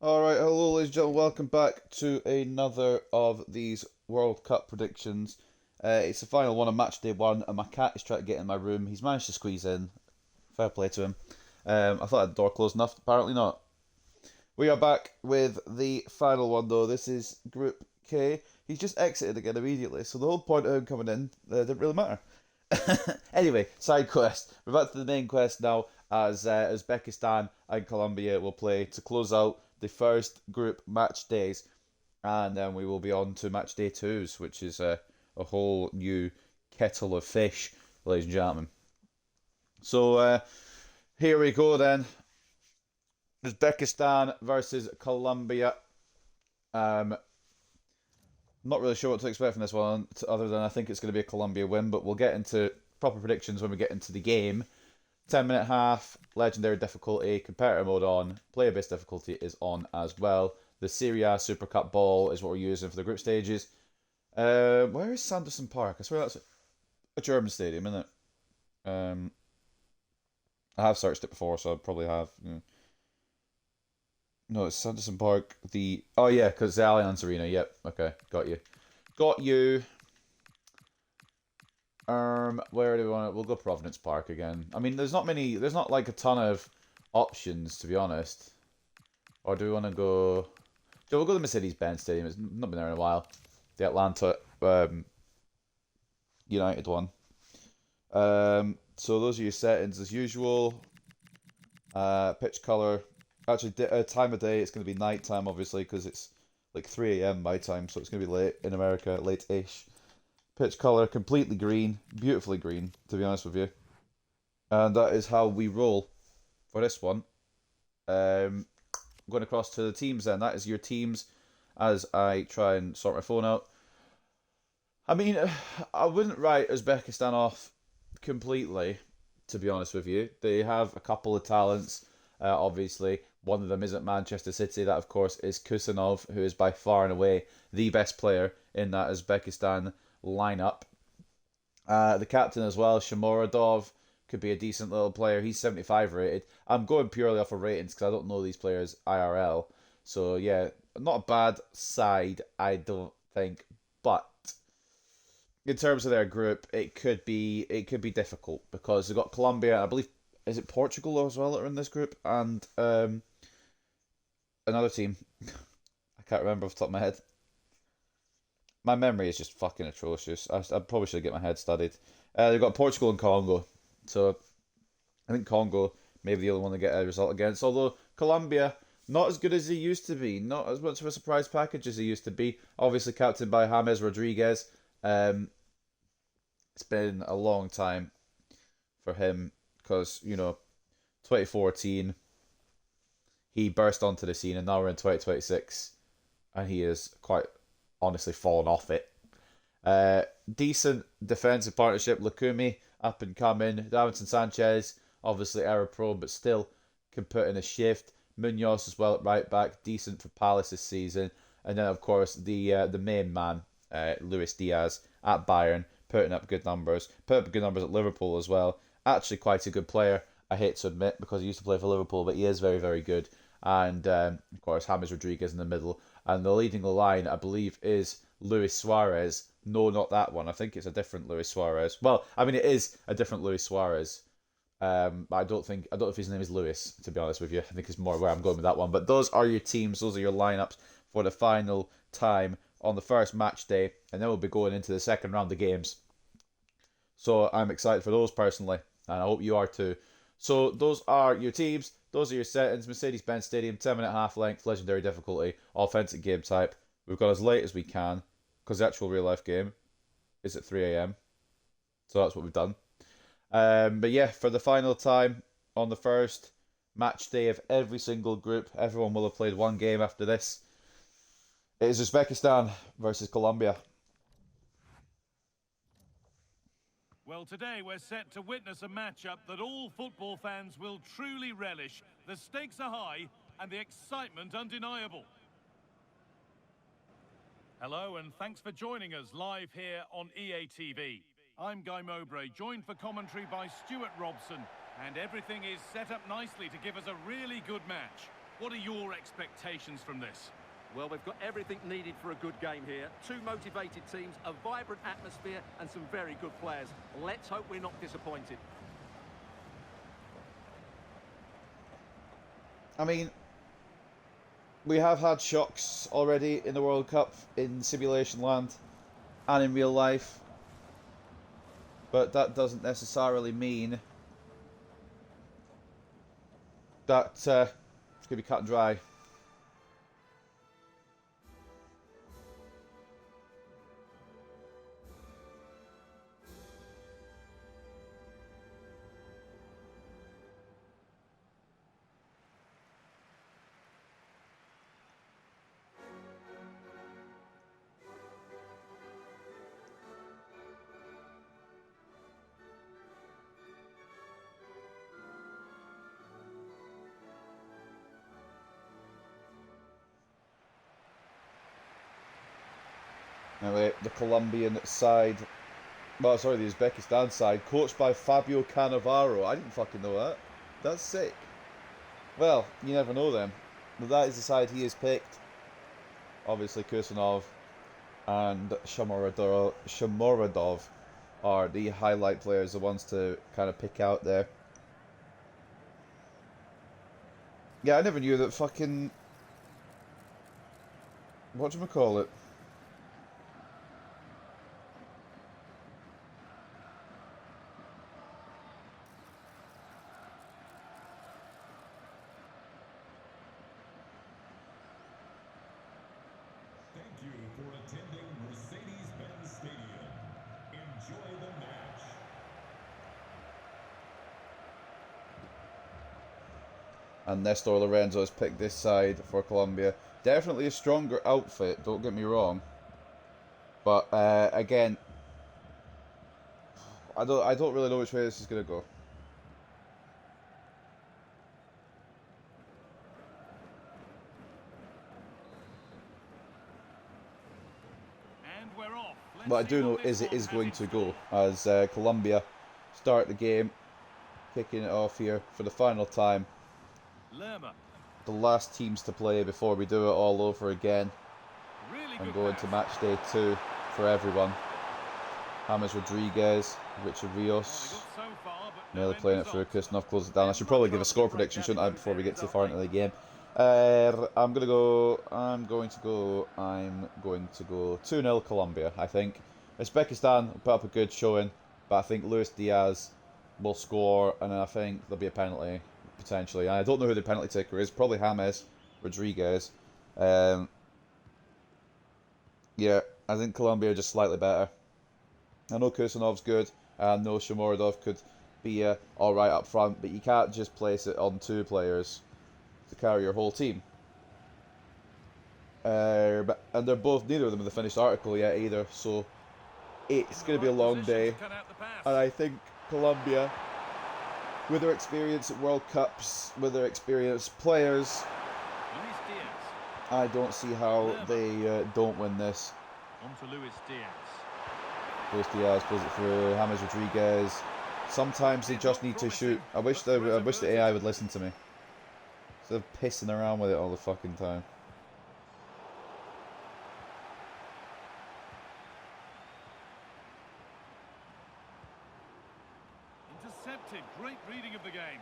Alright, hello ladies and gentlemen, welcome back to another of these World Cup predictions. It's the final one on match day one, and my cat is trying to get in my room. He's managed to squeeze in. Fair play to him. I thought I had the door closed enough, apparently not. We are back with the final one though. This is Group K. He's just exited again immediately, so the whole point of him coming in didn't really matter. Anyway, side quest. We're back to the main quest now as Uzbekistan and Colombia will play to close out the first group match days, and then we will be on to match day twos, which is a whole new kettle of fish, ladies and gentlemen. So here we go then. Uzbekistan versus Colombia. Not really sure what to expect from this one, other than I think it's going to be a Colombia win, but we'll get into proper predictions when we get into the game. 10-minute half, legendary difficulty, competitor mode on, player-based difficulty is on as well. The Serie A Super Cup ball is what we're using for the group stages. Where is Sanderson Park? I swear that's a German stadium, isn't it? I have searched it before, so I probably have. No, it's Sanderson Park. Oh yeah, because it's the Allianz Arena. Yep. Okay, got you. Got you. Where do we want it? We'll go Providence Park again. I mean, there's not many. There's not like a ton of options, to be honest. Or do we want to go? So we'll go to the Mercedes-Benz Stadium. It's not been there in a while. The Atlanta United one. So those are your settings as usual. Pitch color. Actually, time of day. It's going to be night time, obviously, because it's like 3 a.m. my time, so it's going to be late in America, late-ish. Pitch color completely green, beautifully green, to be honest with you. And that is how we roll for this one. Going across to the teams then. That is your teams as I try and sort my phone out. I mean, I wouldn't write Uzbekistan off completely, to be honest with you. They have a couple of talents, obviously. One of them isn't Manchester City. That, of course, is Kusanov, who is by far and away the best player in that Uzbekistan lineup. The captain as well, Shamorodov, could be a decent little player. He's 75 rated. I'm going purely off of ratings because I don't know these players IRL. So yeah, not a bad side, I don't think. But in terms of their group, it could be difficult because they've got Colombia. I believe is it Portugal as well that are in this group, and another team. I can't remember off the top of my head. My memory is just fucking atrocious. I probably should get my head studied. They've got Portugal and Congo. So I think Congo may be the only one to get a result against. Although Colombia, not as good as they used to be. Not as much of a surprise package as they used to be. Obviously captained by James Rodriguez. It's been a long time for him because, 2014, he burst onto the scene and now we're in 2026 and he is quite honestly fallen off it. Decent defensive partnership. Lukumi up and coming. Davinson Sanchez, obviously error prone, but still can put in a shift. Munoz as well at right back, decent for Palace this season. And then of course the main man, Luis Diaz at Bayern, putting up good numbers. Put up good numbers at Liverpool as well. Actually quite a good player. I hate to admit because he used to play for Liverpool, but he is very very good. And of course James Rodriguez in the middle. And the leading the line, I believe, is Luis Suarez. No, not that one. I think it's a different Luis Suarez. Well, I mean, it is a different Luis Suarez. But I don't know if his name is Luis. To be honest with you, I think it's more where I'm going with that one. But those are your teams. Those are your lineups for the final time on the first match day, and then we'll be going into the second round of games. So I'm excited for those personally, and I hope you are too. So those are your teams. Those are your settings. Mercedes-Benz Stadium, 10-minute half length, legendary difficulty, offensive game type. We've got as late as we can because the actual real life game is at 3 a.m. So that's what we've done. But yeah, for the final time on the first match day of every single group, everyone will have played one game after this. It is Uzbekistan versus Colombia. Well, today we're set to witness a matchup that all football fans will truly relish. The stakes are high and the excitement undeniable. Hello and thanks for joining us live here on EA TV. I'm Guy Mowbray, joined for commentary by Stuart Robson, and everything is set up nicely to give us a really good match. What are your expectations from this? Well, we've got everything needed for a good game here. Two motivated teams, a vibrant atmosphere, and some very good players. Let's hope we're not disappointed. I mean, we have had shocks already in the World Cup, in simulation land, and in real life. But that doesn't necessarily mean that it's going to be cut and dry. Anyway, the Colombian side, well, sorry, the Uzbekistan side, coached by Fabio Cannavaro. I didn't fucking know that. That's sick. Well, you never know then. But that is the side he has picked. Obviously, Kusanov and Shomorodov are the highlight players, the ones to kind of pick out there. Yeah, I never knew that fucking... whatchamacallit? Thank you for attending Mercedes-Benz Stadium. Enjoy the match. And Nestor Lorenzo has picked this side for Colombia. Definitely a stronger outfit, don't get me wrong. But again, I don't really know which way this is gonna go. And we're off. What I do know is it is going to go, as Colombia start the game, kicking it off here for the final time. Lerma. The last teams to play before we do it all over again Really and good go pass. into match day 2 for everyone. James Rodriguez, Richard Rios, So far, but no nearly end playing it through. result. Kusanov closes it down. I should probably give a score prediction, shouldn't I, before we get too far into the game. I'm going to go 2-0 Colombia, I think. Uzbekistan will put up a good showing, but I think Luis Diaz will score, and I think there'll be a penalty, potentially. And I don't know who the penalty taker is, probably James Rodriguez. Yeah, I think Colombia are just slightly better. I know Kusanov's good, I know Shomorodov could be alright up front, but you can't just place it on 2 players to carry your whole team. And they're both, neither of them in the finished article yet either, so it's going to be a long day. And I think Colombia, with their experience at World Cups, with their experienced players, Luis Diaz. I don't see how they don't win this. On to Luis Diaz. Luis Diaz pulls it through, James Rodriguez. Sometimes they just need to shoot. I wish the AI would listen to me. Instead of pissing around with it all the fucking time. Intercepted. Great reading of the game.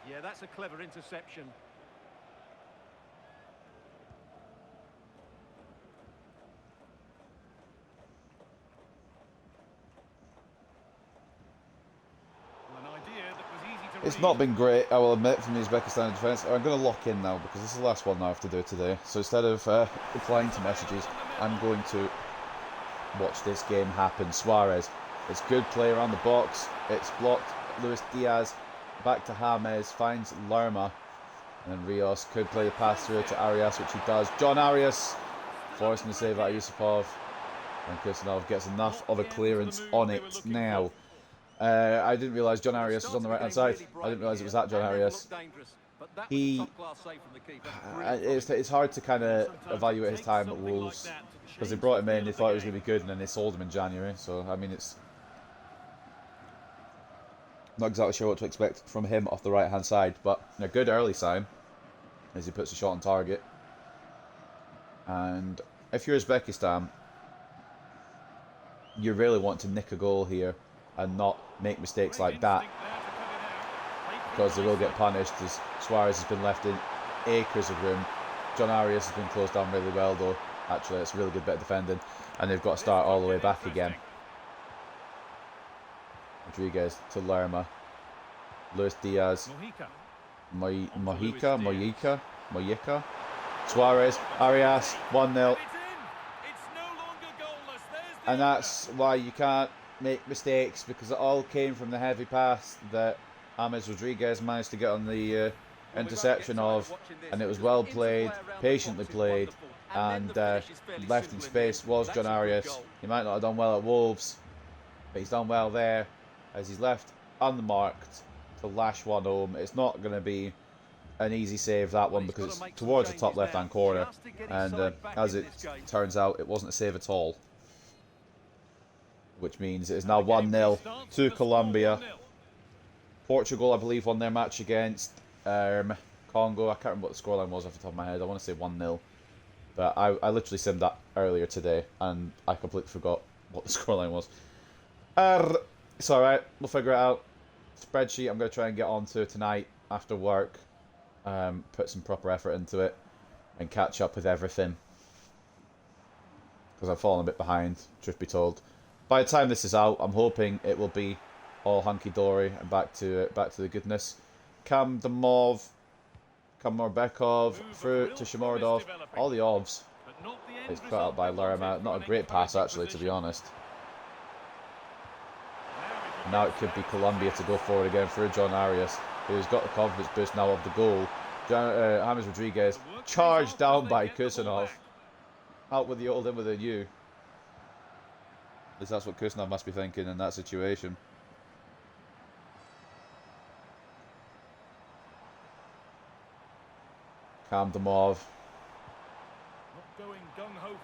Yeah, that's a clever interception. An idea that was easy to It's read. not been great, I will admit, from the Uzbekistan defence. I'm going to lock in now because this is the last one I have to do today. So instead of replying to messages, I'm going to watch this game happen. Suarez, it's good play around the box. It's blocked. Luis Diaz back to James, finds Lerma. And then Rios could play the pass through to Arias, which he does. John Arias forcing the save out of Yusupov. And Kusanov gets enough of a clearance on it now. I didn't realise John Arias was on the right hand side. I didn't realise it was that John Arias. It's hard to kind of evaluate his time at Wolves because they brought him in, they thought he was going to be good, and then they sold him in January. So I mean, it's not exactly sure what to expect from him off the right hand side, but a good early sign. as he puts a shot on target. And if you're Uzbekistan, you really want to nick a goal here and not make mistakes like that, because they will get punished, as Suarez has been left in acres of room. John Arias has been closed down really well, though. Actually, it's a really good bit of defending, and they've got to start all the way back again. Rodriguez to Lerma. Luis Diaz. Mojica. Suarez. Arias. 1-0. And that's why you can't make mistakes, because it all came from the heavy pass that James Rodriguez managed to get on the interception of, and it was well played, patiently played, and left in space was John Arias. He might not have done well at Wolves, but he's done well there, as he's left unmarked to lash one home. It's not going to be an easy save, that one, because it's towards the top left hand corner, and as it turns out, it wasn't a save at all, which means it is now 1-0 to Colombia. Portugal, I believe, won their match against Congo. I can't remember what the scoreline was off the top of my head. I want to say 1-0. But I literally simmed that earlier today, and I completely forgot what the scoreline was. It's alright, we'll figure it out. Spreadsheet I'm going to try and get onto tonight after work. Put some proper effort into it and catch up with everything, because I've fallen a bit behind, truth be told. By the time this is out, I'm hoping it will be all hunky-dory and back to the goodness. Kamdamov, Kamorbekov, through to Shamorodov. All the ovs. It's cut out by Lerma. Not a great pass, actually, to be honest. Now it could be Colombia to go forward again through John Arias, who's got the confidence boost now of the goal. James Rodriguez charged down by Kusanov. Out with the old, in with the new. At least that's what Kusanov must be thinking in that situation. Kamdamov.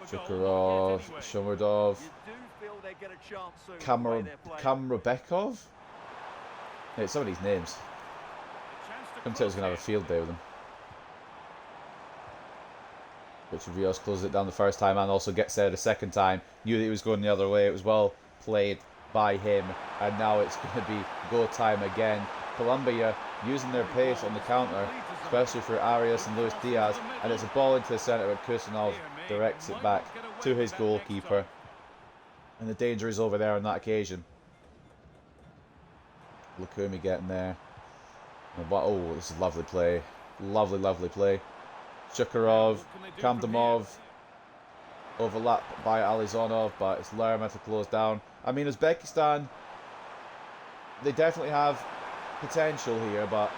Shukurov. Shomurodov. Kamrobekov? Yeah, some of these names. Couldn't was going to have a field day with them. Richard Rios closes it down the first time and also gets there the second time. Knew that he was going the other way. It was well played by him. And now it's going to be go time again. Colombia using their pace on the counter, especially for Arias and Luis Diaz. And it's a ball into the centre, but Kusanov directs it back to his goalkeeper. And the danger is over there on that occasion. Lukumi getting there. Oh, this is lovely play. Lovely, lovely play. Shukurov, Kamdamov, overlapped by Alizonov, but it's Lerma to close down. I mean, Uzbekistan, they definitely have potential here, but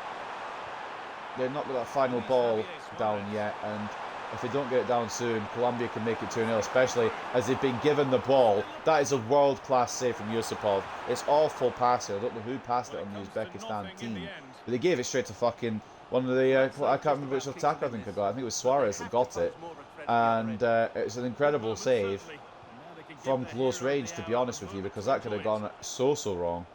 they're not got that final ball down yet, and if they don't get it down soon, Colombia can make it 2-0, especially as they've been given the ball. That is a world-class save from Yusupov. It's awful passing. I don't know who passed it on the Uzbekistan team, but they gave it straight to fucking one of the, I can't remember which attacker I think I got. I think it was Suarez that got it, and it's an incredible save from close range, to be honest with you, because that could have gone so wrong.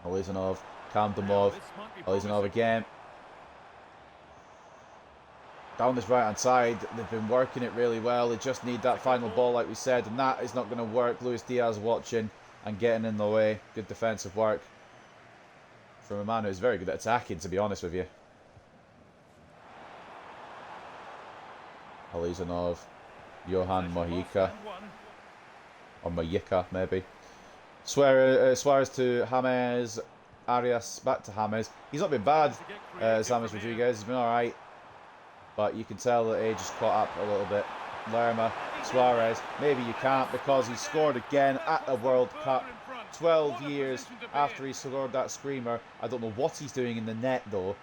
Alizonov, Kamdamov, Alizonov again. Down this right hand side, they've been working it really well. They just need that final ball, like we said, and that is not going to work. Luis Diaz watching and getting in the way. Good defensive work from a man who's very good at attacking, to be honest with you. Alizonov, Johan Mojica, or Mojica maybe. Suarez to James, Arias back to James. He's not been bad, James Rodriguez. He's been alright, but you can tell that age has caught up a little bit. Lerma, Suarez, maybe you can't, because he scored again at the World Cup. 12 years after he scored that screamer. I don't know what he's doing in the net though.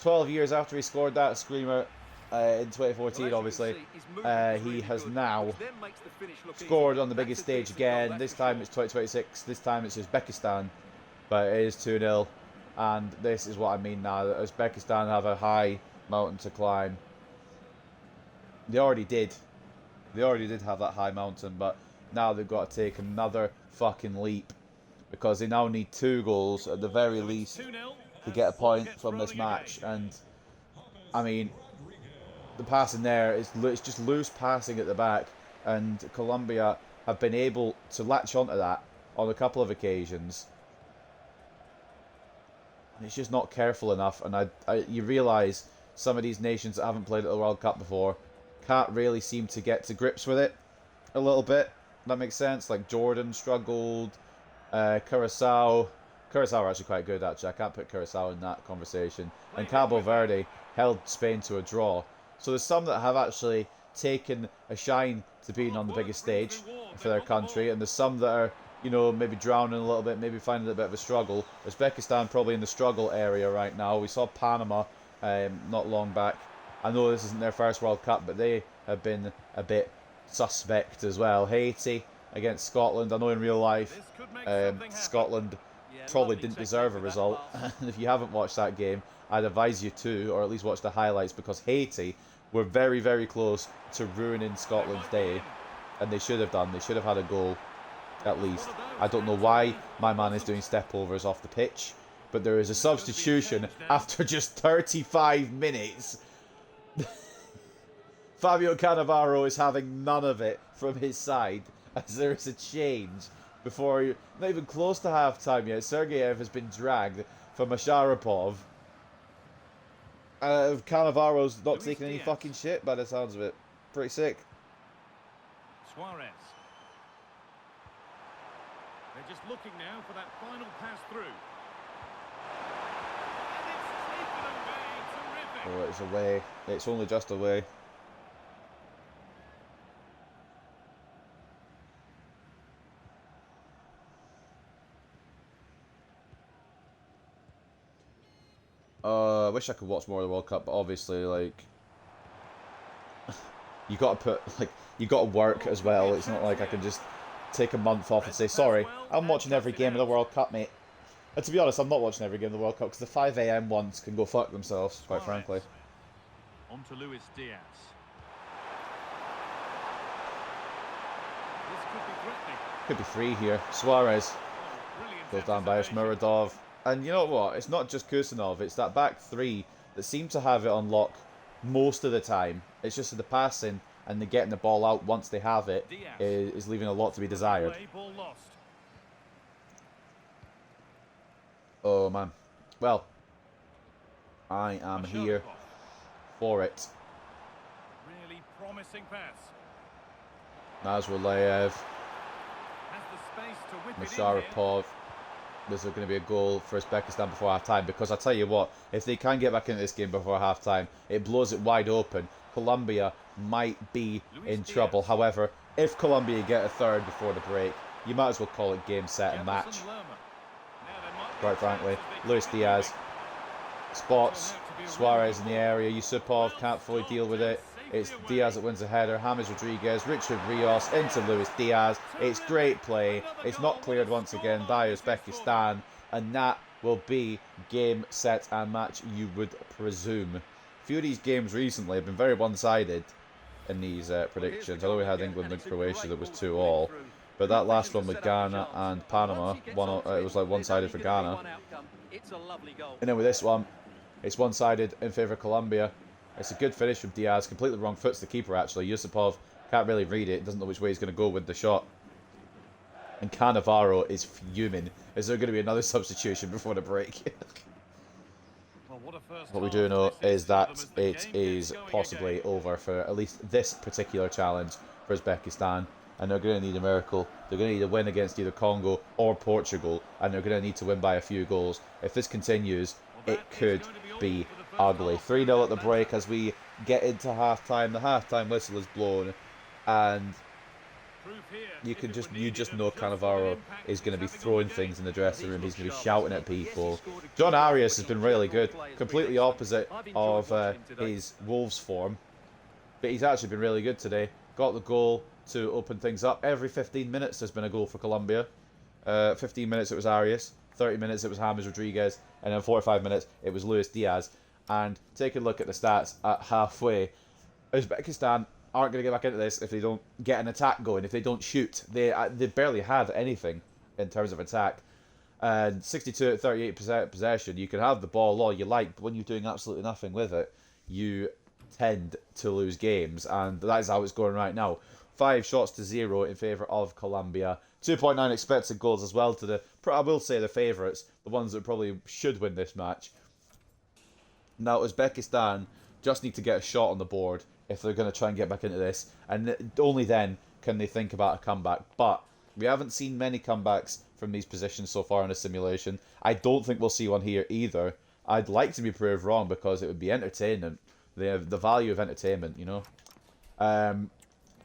12 years after he scored that screamer in 2014, obviously, he has now scored on the biggest stage again. This time it's 2026, this time it's Uzbekistan, but it is 2-0, and this is what I mean now, that Uzbekistan have a high mountain to climb. They already did have that high mountain, but now they've got to take another fucking leap, because they now need 2 goals at the very least to get a point from this match. And I mean, the passing there is it's just loose passing at the back, and Colombia have been able to latch onto that on a couple of occasions. And it's just not careful enough, and you realise some of these nations that haven't played at the World Cup before can't really seem to get to grips with it a little bit. That makes sense. Like Jordan struggled, Curacao are actually quite good, actually. I can't put Curacao in that conversation. And Cabo Verde held Spain to a draw. So there's some that have actually taken a shine to being on the biggest stage for their country, and there's some that are, you know, maybe drowning a little bit, maybe finding it a bit of a struggle. Uzbekistan probably in the struggle area right now. We saw Panama not long back. I know this isn't their first World Cup, but they have been a bit suspect as well. Haiti against Scotland. I know in real life Scotland probably didn't deserve a result. And if you haven't watched that game, I'd advise you to, or at least watch the highlights, because Haiti were very, very close to ruining Scotland's day, and they should have done. They should have had a goal, at least. I don't know why my man is doing step-overs off the pitch, but there is a substitution after just 35 minutes. Fabio Cannavaro is having none of it from his side, as there is a change before, not even close to half-time yet. Sergeyev has been dragged from Masharapov. Cannavaro's not taking any fucking shit by the sounds of it. Pretty sick. Suarez. They're just looking now for that final pass through. And it's taken away. Terrific. Oh, it's away. It's only just away. I wish I could watch more of the World Cup, but obviously, like, you gotta work as well. It's not like I can just take a month off and say, sorry, I'm watching every game of the World Cup, mate. And to be honest, I'm not watching every game of the World Cup, because the 5 AM ones can go fuck themselves, quite frankly. On to Luis Diaz. This could be threatening. Could be 3 here. Suarez goes down by Muradov. And you know what? It's not just Kusanov. It's that back 3 that seem to have it on lock most of the time. It's just the passing and the getting the ball out once they have it is leaving a lot to be desired. Oh, man. Well, I am here for it. Really promising pass. Nazarbayev, Masharapov. There's going to be a goal for Uzbekistan before half-time, because I tell you what, if they can get back into this game before half-time, it blows it wide open. Colombia might be in trouble. However, if Colombia get a third before the break, you might as well call it game, set and match. Quite frankly, Luis Diaz spots Suarez in the area. Yusupov can't fully deal with it. It's Diaz that wins the header. James Rodriguez, Richard Rios into Luis Diaz. It's great play. It's not cleared once again by Uzbekistan. And that will be game, set and match, you would presume. A few of these games recently have been very one-sided in these predictions. I know we had England and Croatia that was 2-2. But that last one with Ghana and Panama, it was like one-sided for Ghana. And then with this one, it's one-sided in favour of Colombia. It's a good finish from Diaz. Completely wrong foot's the keeper, actually. Yusupov can't really read it. Doesn't know which way he's going to go with the shot. And Cannavaro is fuming. Is there going to be another substitution before the break? What we do know is that it is possibly over for at least this particular challenge for Uzbekistan. And they're going to need a miracle. They're going to need a win against either Congo or Portugal. And they're going to need to win by a few goals. If this continues, it could be ugly. 3-0 at the break as we get into half-time. The half-time whistle is blown. And you just know Cannavaro is going to be throwing things in the dressing room. He's going to be shouting at people. John Arias has been really good. Completely opposite of his Wolves form. But he's actually been really good today. Got the goal to open things up. Every 15 minutes there's been a goal for Colombia. 15 minutes it was Arias. 30 minutes it was James Rodriguez. And then 45 minutes it was Luis Diaz. And take a look at the stats at halfway. Uzbekistan aren't going to get back into this if they don't get an attack going, if they don't shoot. They barely had anything in terms of attack. And 62 at 38% possession, you can have the ball all you like, but when you're doing absolutely nothing with it, you tend to lose games, and that is how it's going right now. 5 shots to 0 in favour of Colombia. 2.9 expected goals as well to the, I will say, the favourites, the ones that probably should win this match. Now, Uzbekistan just need to get a shot on the board if they're going to try and get back into this, and only then can they think about a comeback. But we haven't seen many comebacks from these positions so far in a simulation. I don't think we'll see one here either. I'd like to be proved wrong because it would be entertaining. The value of entertainment, you know.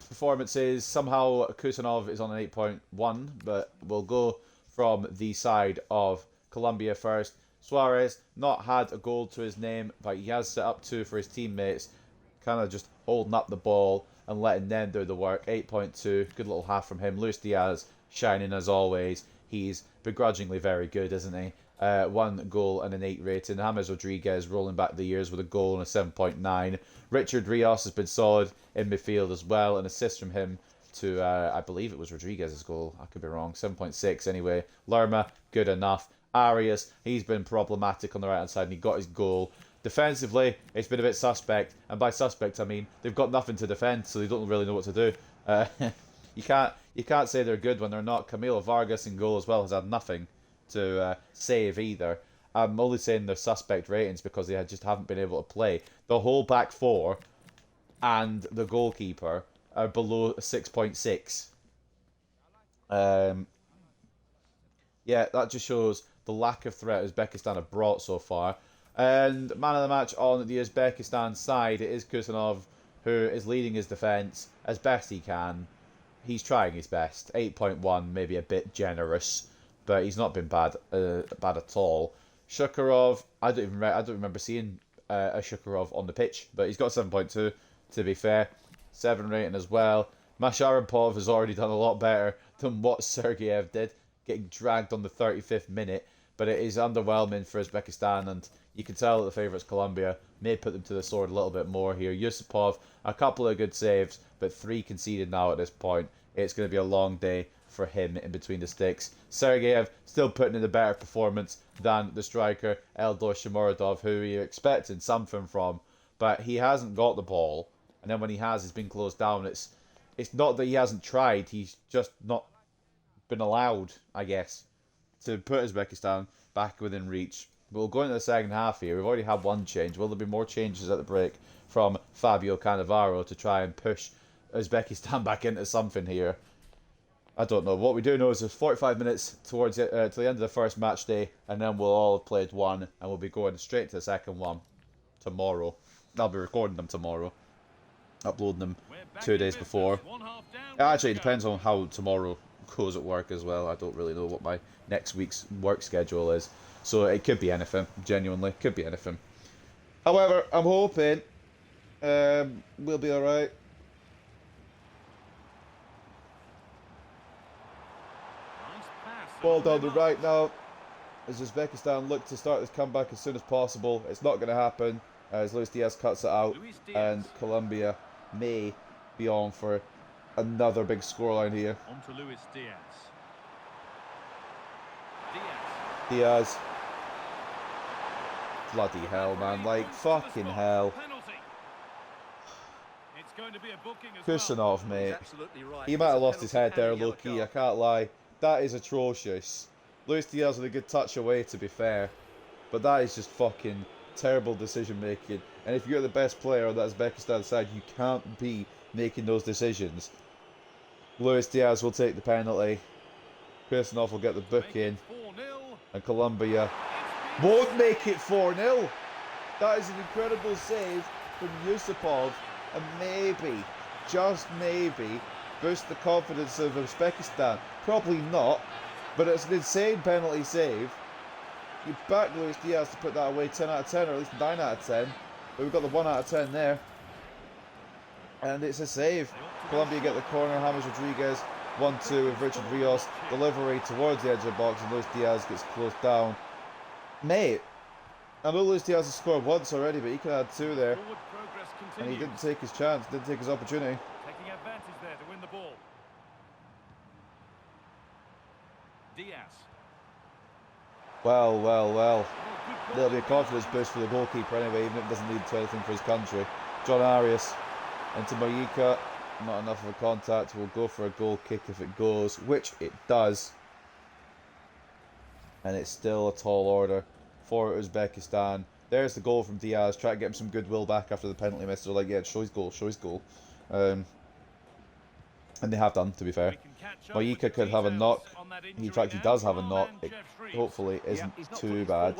Performances, somehow Kusanov is on an 8.1, but we'll go from the side of Colombia first. Suarez, not had a goal to his name, but he has set up 2 for his teammates. Kind of just holding up the ball and letting them do the work. 8.2, good little half from him. Luis Diaz, shining as always. He's begrudgingly very good, isn't he? 1 goal and an 8 rating. James Rodriguez rolling back the years with a goal and a 7.9. Richard Rios has been solid in midfield as well. An assist from him to, I believe it was Rodriguez's goal. I could be wrong. 7.6 anyway. Lerma, good enough. Arias, he's been problematic on the right hand side and he got his goal. Defensively, it's been a bit suspect, and by suspect I mean they've got nothing to defend, so they don't really know what to do. You can't say they're good when they're not. Camilo Vargas in goal as well has had nothing to save either. I'm only saying they're suspect ratings because they just haven't been able to play. The whole back 4 and the goalkeeper are below 6.6. Yeah, that just shows the lack of threat Uzbekistan have brought so far. And man of the match on the Uzbekistan side, it is Kusanov, who is leading his defence as best he can. He's trying his best. 8.1, maybe a bit generous, but he's not been bad at all. Shukurov, I don't remember seeing a Shukurov on the pitch, but he's got 7.2. To be fair, 7 rating as well. Masharipov has already done a lot better than what Sergeyev did, getting dragged on the 35th minute. But it is underwhelming for Uzbekistan, and you can tell that the favourites Colombia may put them to the sword a little bit more here. Yusupov, a couple of good saves, but 3 conceded now at this point. It's going to be a long day for him in between the sticks. Sergeyev still putting in a better performance than the striker Eldor Shomurodov, who you're expecting something from, but he hasn't got the ball, and then when he has, it's been closed down. It's not that he hasn't tried, he's just not been allowed, I guess, to put Uzbekistan back within reach. We'll go into the second half here. We've already had 1 change. Will there be more changes at the break from Fabio Cannavaro to try and push Uzbekistan back into something here? I don't know. What we do know is there's 45 minutes towards it, to the end of the first match day, and then we'll all have played 1, and we'll be going straight to the second one tomorrow. I'll be recording them tomorrow, uploading them 2 days before. Actually, it depends on how tomorrow goes at work as well. I don't really know what my next week's work schedule is, so it could be anything. Genuinely, could be anything. However, I'm hoping we'll be all right. Ball down the right now as Uzbekistan look to start this comeback as soon as possible. It's not going to happen as Luis Diaz cuts it out, and Colombia may be on for another big scoreline here. On to Luis Diaz. Diaz. Bloody hell, man. Like, fucking hell. It's going to be a booking as Kusanov, well. mate. Absolutely right. He might have lost his head there, low-key. I can't lie. That is atrocious. Luis Diaz with a good touch away, to be fair. But that is just fucking terrible decision-making. And if you're the best player on that Uzbekistan side, you can't be making those decisions. Luis Diaz will take the penalty. Kusanov will get the book in. And Colombia won't make it 4-0. That is an incredible save from Yusupov. And maybe, just maybe, boost the confidence of Uzbekistan. Probably not, but it's an insane penalty save. You back Luis Diaz to put that away 10 out of 10, or at least 9 out of 10. But we've got the 1 out of 10 there. And it's a save. Colombia get the corner. James Rodriguez 1-2 with Richard Rios. Delivery towards the edge of the box, and Luis Diaz gets closed down. Mate, I know Luis Diaz has scored once already, but he could add 2 there. And he didn't take his chance, didn't take his opportunity. Taking advantage there to win the ball. Diaz. Well, well, well. There'll be a confidence boost for the goalkeeper anyway, even if it doesn't lead to anything for his country. John Arias into Mayika. Not enough of a contact. We'll go for a goal kick if it goes, which it does. And it's still a tall order for Uzbekistan. There's the goal from Diaz. Try to get him some goodwill back after the penalty miss. They're like, yeah, show his goal, show his goal. And they have done, to be fair. Mayika could have a knock. He does have a knock. It hopefully isn't too bad.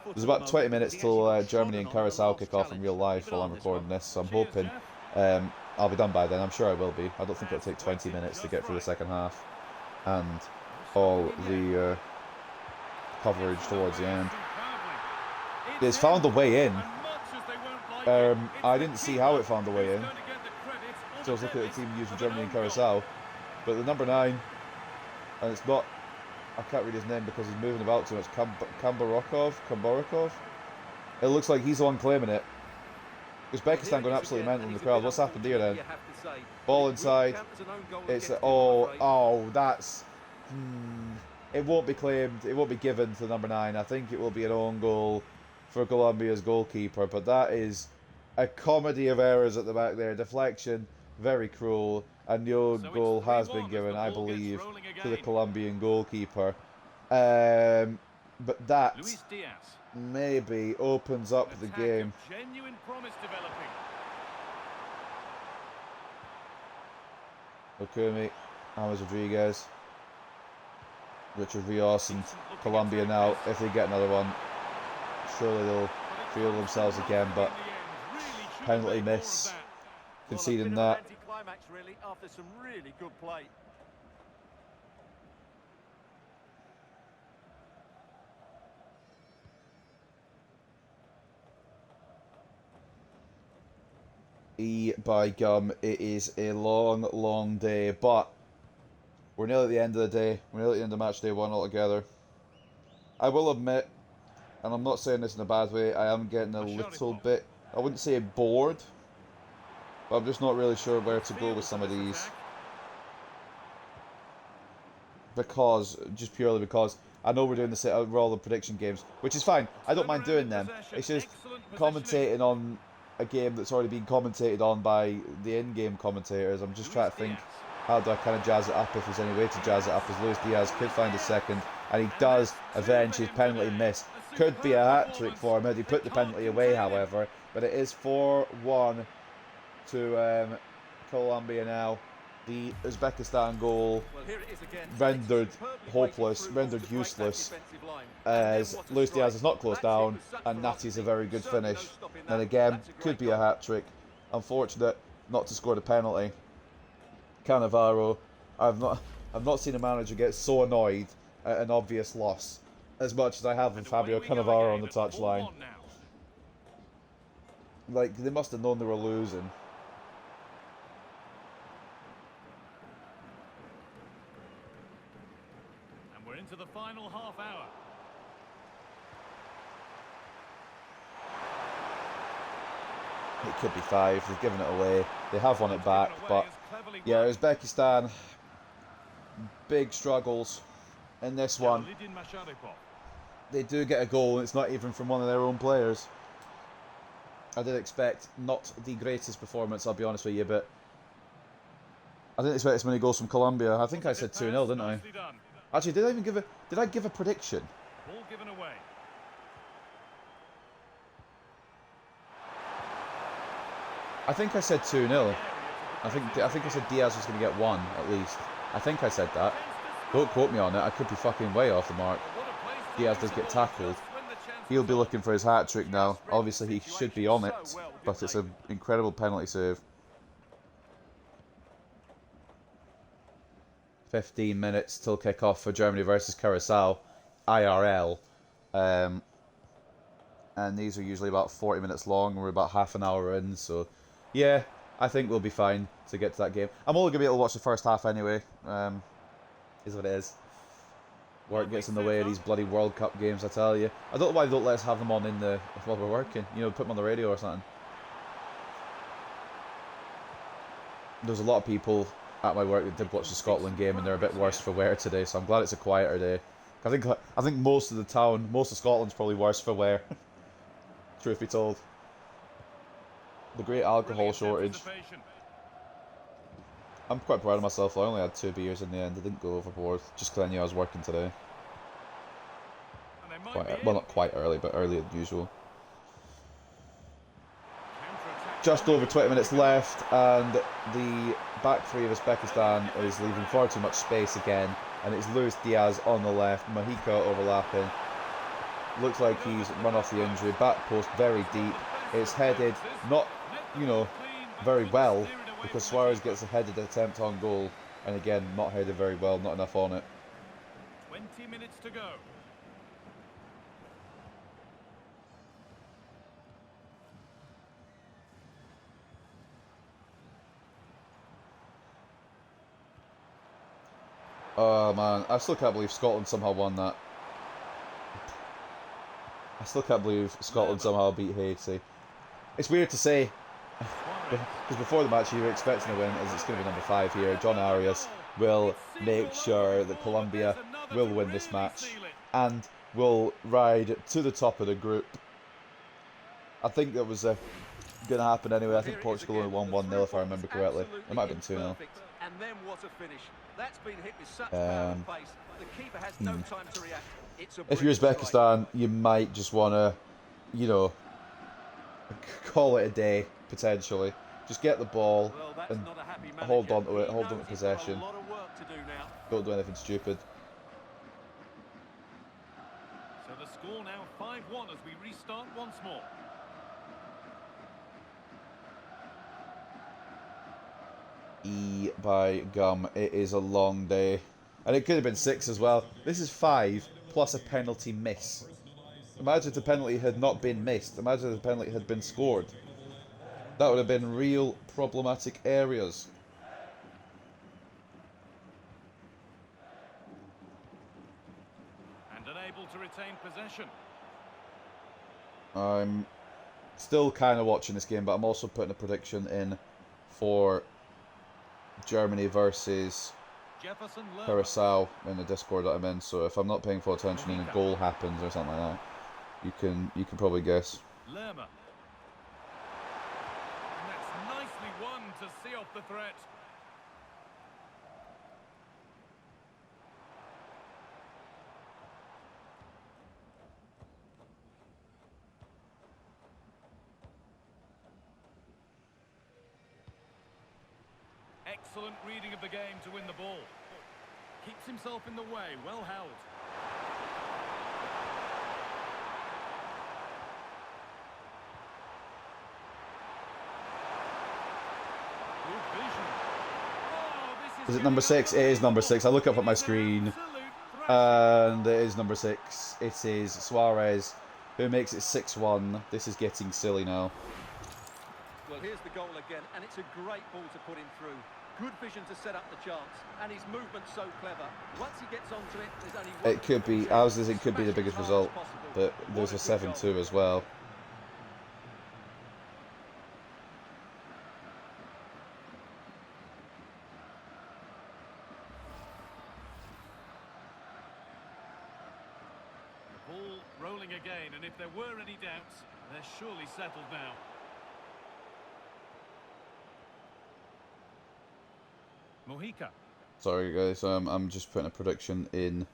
There's about 20 minutes till Germany and Curacao kick off in real life while I'm recording this, so I'm hoping I'll be done by then. I'm sure I will be. I don't think it'll take 20 minutes to get through the second half. And all the coverage towards the end. It's found a way in. I didn't see how it found a way in. So I was looking at the team used for Germany and Curacao. But the number 9, and it's not, I can't read his name because he's moving about too much, Kambarakov? It looks like he's the one claiming it. Uzbekistan going absolutely mental in the crowd. What's happened here then? Ball inside. It's, that's, it won't be claimed, it won't be given to number 9. I think it will be an own goal for Colombia's goalkeeper, but that is a comedy of errors at the back there. Deflection, very cruel, and the own goal has been given, I believe, to the Colombian goalkeeper. But that maybe opens up the game. Okumi, James Rodriguez, Richard Rios, and Colombia now, if they get another one, surely they'll feel themselves again, but penalty miss, conceding that. Really, after some really good play. By gum, it is a long, long day, but we're nearly at the end of the day. We're nearly at the end of match day 1 altogether. I will admit, and I'm not saying this in a bad way, I am getting a little bit, I wouldn't say bored, but I'm just not really sure where to go with some of these. Just purely because I know we're doing we're all the prediction games, which is fine. I don't mind doing them. It's just commentating on a game that's already been commentated on by the in-game commentators. I'm just trying to think, how do I kind of jazz it up if there's any way to jazz it up, as Luis Diaz could find a second, and he does avenge his penalty miss. Could be a hat-trick for him had he put the penalty away, however, but it is 4-1 to Colombia now. The Uzbekistan goal rendered hopeless, rendered useless, as Luis Diaz is not closed down, and Nati's a very good finish. And again, could be a hat-trick. Unfortunate not to score the penalty. Cannavaro, I've not seen a manager get so annoyed at an obvious loss as much as I have with Fabio Cannavaro on the touchline. Like, they must have known they were losing. And we're into the final half hour. It could be 5. They've given it away. They have won it back, but yeah, Uzbekistan, big struggles in this one. They do get a goal, and it's not even from one of their own players. I did expect not the greatest performance, I'll be honest with you, but I didn't expect as many goals from Colombia. I think I said 2-0, didn't I? Actually, did I give a prediction? Ball given away. I think I said 2-0. I think I said Diaz was going to get 1 at least. I think I said that. Don't quote me on it. I could be fucking way off the mark. Diaz does get tackled. He'll be looking for his hat-trick now. Obviously, he should be on it, but it's an incredible penalty save. 15 minutes till kick-off for Germany versus Curacao, IRL. And these are usually about 40 minutes long. We're about half an hour in, so yeah, I think we'll be fine to get to that game. I'm only going to be able to watch the first half anyway. Is what it is. Work gets in the way of these bloody World Cup games, I tell you. I don't know why they don't let us have them on while we're working. You know, put them on the radio or something. There's a lot of people at my work that did watch the Scotland game, and they're a bit worse for wear today, so I'm glad it's a quieter day. I think most of the town, most of Scotland's probably worse for wear. Truth be told, the great alcohol shortage. I'm quite proud of myself. Though. I only had 2 beers in the end. I didn't go overboard, just because I knew I was working today. Well, not quite early, but earlier than usual. Just over 20 minutes left, and the back three of Uzbekistan is leaving far too much space again, and it's Luis Diaz on the left, Mojica overlapping. Looks like he's run off the injury, back post very deep. It's headed, not, you know, very well, because Suarez gets a headed attempt on goal, and again, not headed very well, not enough on it. 20 minutes to go. Oh man, I still can't believe Scotland somehow won that. I still can't believe Scotland somehow beat Haiti. It's weird to say, because before the match you were expecting a win, as it's going to be number 5 here. John Arias will make sure that Colombia will win this match and will ride to the top of the group. I think that was going to happen anyway. I think Portugal only won 1-0 if I remember correctly. It might have been 2-0. And then what a finish. That's been hit with such power and pace. The keeper has no time to react. If you're Uzbekistan, you might just want to, you know, call it a day, potentially. Just get the ball and hold on to it, hold on to possession. Don't do anything stupid. So the score now 5-1 as we restart once more. By gum, it is a long day. And it could have been 6 as well. This is 5 plus a penalty miss. Imagine if the penalty had not been missed. Imagine if the penalty had been scored. That would have been real problematic areas. And unable to retain possession. I'm still kind of watching this game, but I'm also putting a prediction in for Germany versus Curacao in the Discord that I'm in. So if I'm not paying full attention and a goal happens or something like that, you can probably guess. Lerma. And that's nicely won to see off the threat. Excellent reading of the game to win the ball. Keeps himself in the way, well held. Good vision. Oh, Is it number 6? It is number 6. I look up at my screen and it is number 6. It is Suarez who makes it 6-1. This is getting silly now. Well, here's the goal again, and it's a great ball to put him through. Good vision to set up the chance, and his movement's so clever. Once he gets onto it, there's only one. It could be, ours is, it could be the biggest result, but there's a 7-2 as well. The ball rolling again, and if there were any doubts, they're surely settled now. Mojica. Sorry guys, I'm just putting a prediction in.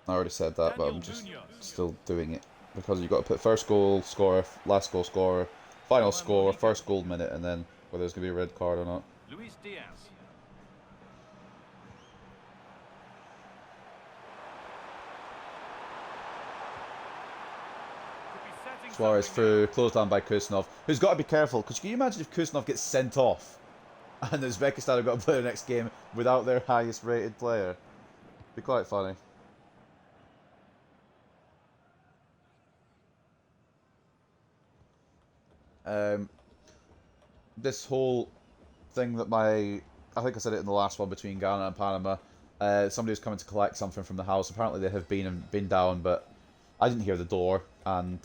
I already said that, but I'm just still doing it. Because you've got to put first goal scorer, last goal scorer, final score, first goal minute, and then whether there's going to be a red card or not. Luis Diaz. Suarez through, closed down by Kuznov, who's got to be careful, because can you imagine if Kuznov gets sent off? And Uzbekistan have got to play the next game without their highest rated player. Be quite funny. This whole thing that I think I said it in the last one between Ghana and Panama. Somebody was coming to collect something from the house. Apparently they have been down, but I didn't hear the door, and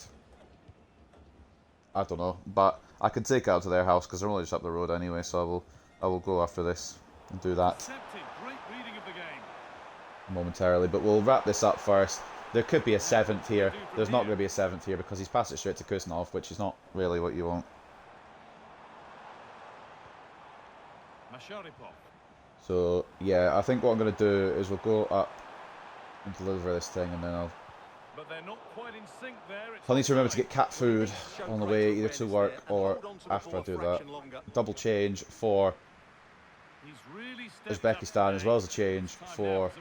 I don't know. But I can take it out to their house because they're only just up the road anyway. So I will go after this and do that. Great reading of the game. momentarily. But we'll wrap this up first. There could be a 7th here. There's not going to be a 7th here because he's passed it straight to Kuznov, which is not really what you want. So, yeah, I think what I'm going to do is we'll go up and deliver this thing, and then I'll need to remember to get cat food on the way, either to work or after I do that. Double change for Uzbekistan, as well as a change for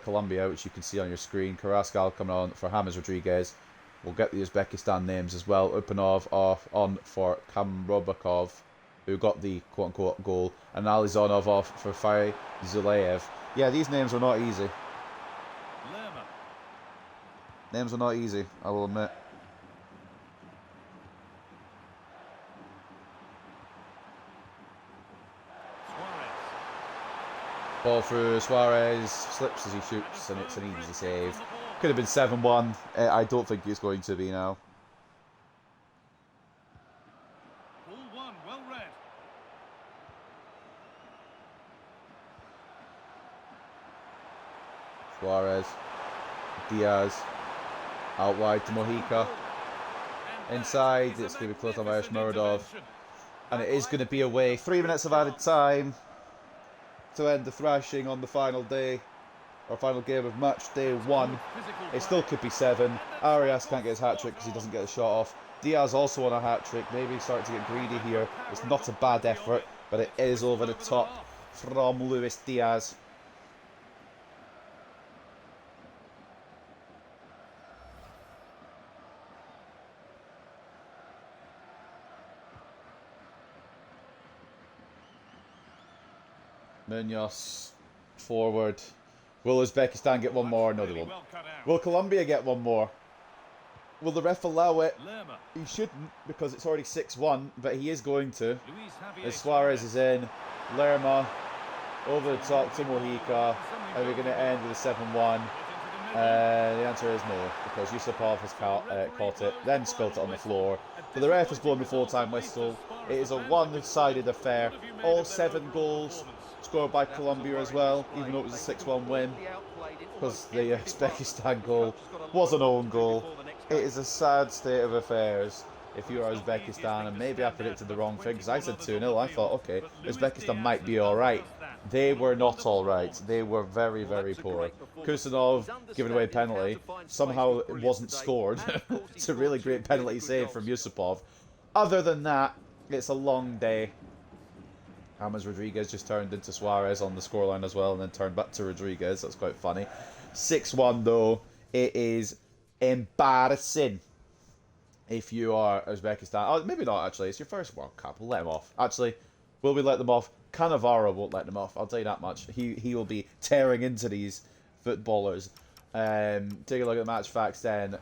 Colombia, which you can see on your screen. Carrascal coming on for James Rodriguez. We'll get the Uzbekistan names as well. Upanov off on for Kamrobakov, who got the quote-unquote goal, and Alizonov off for Fari Zulayev. Yeah, these names are not easy. Names are not easy, I will admit. Ball through, Suarez slips as he shoots, and it's an easy save. Could have been 7-1. I don't think it's going to be now. Well read. Suarez, Diaz, out wide to Mojica. Inside, it's going to be closed on by Ashmuradov. And it is going to be away. 3 minutes of added time to end the thrashing on the final day, or final game of match day 1. It still could be 7. Arias can't get his hat-trick because he doesn't get the shot off. Diaz also on a hat-trick. Maybe he's starting to get greedy here. It's not a bad effort, but it is over the top from Luis Diaz. Munoz forward. Will Uzbekistan get one more? No, they won't. Will Colombia get one more? Will the ref allow it? He shouldn't, because it's already 6-1, but he is going to. As Suarez is in. Lerma over the top to Mojica. Are we going to end with a 7-1? The answer is no, because Yusupov has caught it, then spilt it on the floor. But the ref has blown the full-time whistle. It is a one-sided affair. All 7 goals scored by Colombia as well, even though it was a 6-1 win, because the Uzbekistan goal was an own goal. It is a sad state of affairs if you are Uzbekistan, and maybe I predicted the wrong thing, because I said 2-0. I thought, okay, Uzbekistan might be alright. They were not alright. They were very, very poor. Kusanov giving away a penalty. Somehow it wasn't scored. It's a really great penalty save from Yusupov. Other than that, it's a long day. James Rodriguez just turned into Suarez on the scoreline as well, and then turned back to Rodriguez. That's quite funny. 6-1 though. It is embarrassing if you are Uzbekistan. Oh, maybe not actually. It's your first World Cup. We'll let them off. Actually, will we let them off? Cannavaro won't let them off. I'll tell you that much. He will be tearing into these footballers. Take a look at the match facts then.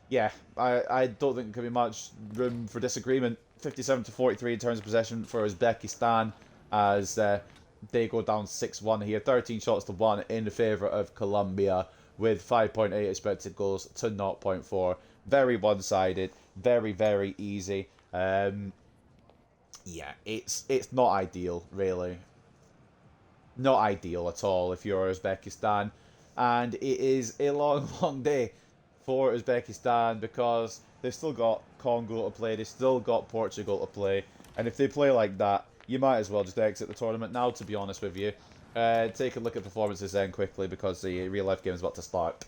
Yeah, I don't think there could be much room for disagreement. 57-43 in terms of possession for Uzbekistan, as they go down 6-1 here. 13 shots to 1 in favour of Colombia, with 5.8 expected goals to 0.4. Very one-sided, very, very easy. Yeah, it's not ideal, really. Not ideal at all if you're Uzbekistan. And it is a long, long day for Uzbekistan, because they've still got Congo to play, they've still got Portugal to play, and if they play like that, you might as well just exit the tournament now, to be honest with you. Take a look at performances then quickly, because the real-life game is about to start.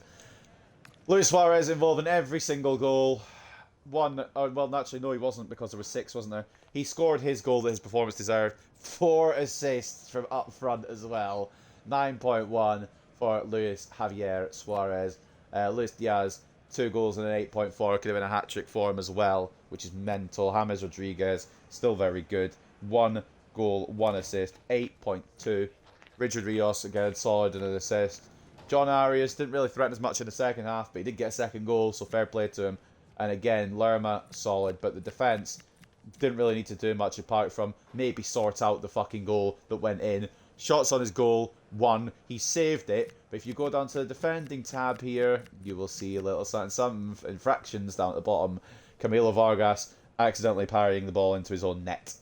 Luis Suarez involved in every single goal. Well, actually, no, he wasn't, because there were 6, wasn't there? He scored his goal that his performance deserved. 4 assists from up front as well. 9.1 for Luis Javier Suarez. Luis Diaz, 2 goals and an 8.4. Could have been a hat-trick for him as well, which is mental. James Rodriguez, still very good. 1 goal, 1 assist, 8.2. Richard Rios, again, solid in an assist. John Arias didn't really threaten as much in the second half, but he did get a second goal, so fair play to him. And again, Lerma, solid, but the defence didn't really need to do much apart from maybe sort out the fucking goal that went in. Shots on his goal, 1. He saved it, but if you go down to the defending tab here, you will see a little some infractions down at the bottom. Camilo Vargas accidentally parrying the ball into his own net.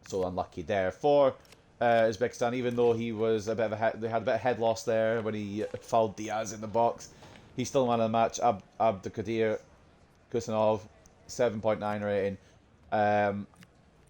So unlucky there for Uzbekistan, even though he was a bit of they had a bit of head loss there when he fouled Diaz in the box. He's still man of the match. Abdulkadir Kusanov, 7.9 rating.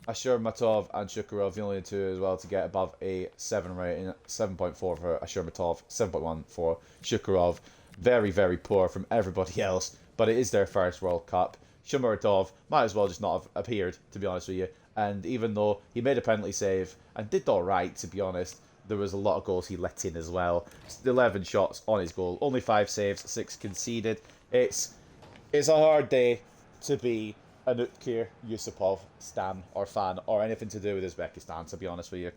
Ashurmatov and Shukurov, the only two as well to get above a 7 rating. 7.4 for Ashurmatov, 7.1 for Shukurov. Very, very poor from everybody else, but it is their first World Cup. Shumaratov might as well just not have appeared, to be honest with you. And even though he made a penalty save and did all right, to be honest, there was a lot of goals he let in as well. 11 shots on his goal, only 5 saves, 6 conceded. It's a hard day to be a Utkir Yusupov stan or fan or anything to do with Uzbekistan, to be honest with you.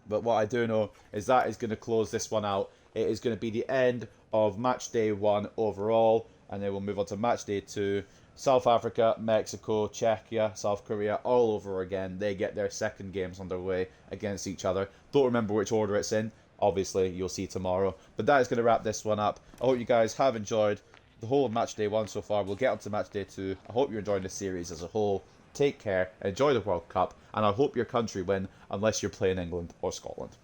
But what I do know is that is going to close this one out. It is going to be the end of match day 1 overall, and then we'll move on to match day 2. South Africa, Mexico, Czechia, South Korea, all over again. They get their second games underway against each other. Don't remember which order it's in. Obviously, you'll see tomorrow. But that is going to wrap this one up. I hope you guys have enjoyed the whole of match day 1 so far. We'll get on to match day 2. I hope you're enjoying the series as a whole. Take care, enjoy the World Cup, and I hope your country win unless you're playing England or Scotland.